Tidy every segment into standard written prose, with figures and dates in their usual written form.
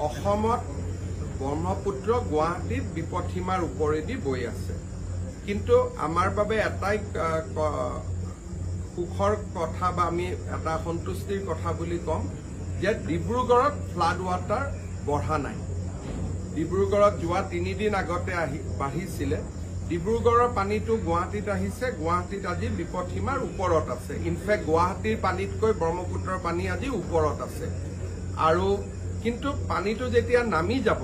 অসমত ব্ৰহ্মপুত্ৰ গুৱাহাটীত বিপদসীমাৰ ওপৰেদি বৈ আছে। কিন্তু আমাৰ বাবে এটাই সুখৰ কথা বা আমি এটা সন্তুষ্টিৰ কথা বুলি ক'ম যে ডিব্ৰুগড়ত ফ্লাড ৱাটাৰ বঢ়া নাই। ডিব্ৰুগড়ত যোৱা 3 দিন আগতে বাঢ়িছিলে। ডিব্ৰুগড়ৰ পানীটো গুৱাহাটীত আহিছে, গুৱাহাটীত আজি বিপদসীমাৰ ওপৰত আছে। ইনফেক্ট গুৱাহাটীৰ পানীতকৈ ব্ৰহ্মপুত্ৰৰ পানী আজি ওপৰত আছে। আৰু কিন্তু পানীটো যেতিয়া নামি যাব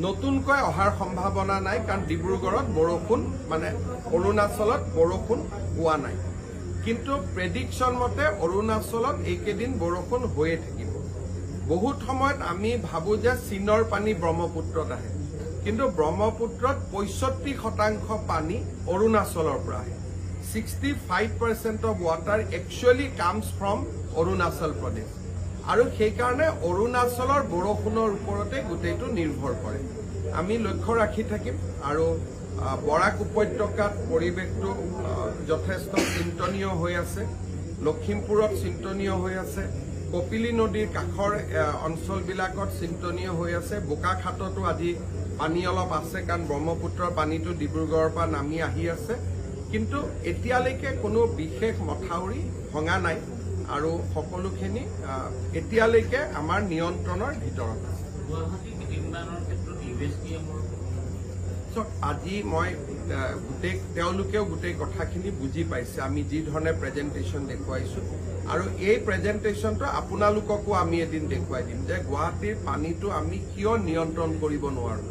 নতুনকৈ অহাৰ সম্ভাৱনা নাই, কাৰণ ডিব্ৰুগড়ত বৰষুণ মানে অৰুণাচলত বৰষুণ হোৱা নাই। কিন্তু প্ৰেডিকশ্যন মতে অৰুণাচলত এইকেইদিন বৰষুণ হৈয়ে থাকিব। বহুত সময়ত আমি ভাবো যে চীনৰ পানী ব্ৰহ্মপুত্ৰত আহে, কিন্তু ব্ৰহ্মপুত্ৰত 65% পানী অৰুণাচলৰ পৰা আহে। 65% of water actually comes from Arunachal Pradesh. আৰু সেইকাৰণে অৰুণাচলৰ বৰষুণৰ ওপৰতে গোটেইটো নিৰ্ভৰ কৰে। আমি লক্ষ্য ৰাখি থাকিম। আৰু বৰাক উপত্যকাত পৰিৱেশটো যথেষ্ট চিন্তনীয় হৈ আছে, লখিমপুৰত চিন্তনীয় হৈ আছে, কপিলী নদীৰ কাষৰ অঞ্চলবিলাকত চিন্তনীয় হৈ আছে। বোকাখাততো আজি পানী অলপ আছে, কাৰণ ব্ৰহ্মপুত্ৰৰ পানীটো ডিব্ৰুগড়ৰ পৰা নামি আহি আছে। কিন্তু এতিয়ালৈকে কোনো বিশেষ মথাউৰি ভঙা নাই আৰু সকলোখিনি এতিয়ালৈকে আমাৰ নিয়ন্ত্ৰণৰ ভিতৰত আছে। আজি মই তেওঁলোকেও গোটেই কথাখিনি বুজি পাইছে, আমি যি ধৰণে প্ৰেজেণ্টেশ্যন দেখুৱাইছো। আৰু এই প্ৰেজেণ্টেশ্যনটো আপোনালোককো আমি এদিন দেখুৱাই দিম যে গুৱাহাটীৰ পানীটো আমি কিয় নিয়ন্ত্ৰণ কৰিব নোৱাৰো।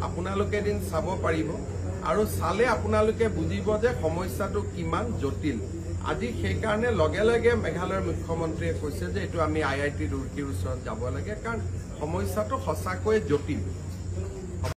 আপোনালোকে এদিন চাব পাৰিব আৰু চালে আপোনালোকে বুজিব যে সমস্যাটো কিমান জটিল। আজি সেইকাৰণে লগে লগে মেঘালয়ৰ মুখ্যমন্ত্ৰীয়ে কৈছে যে এইটো আমি IIT ৰুড়কীৰ ওচৰত যাব লাগে, কাৰণ সমস্যাটো সঁচাকৈয়ে জটিল।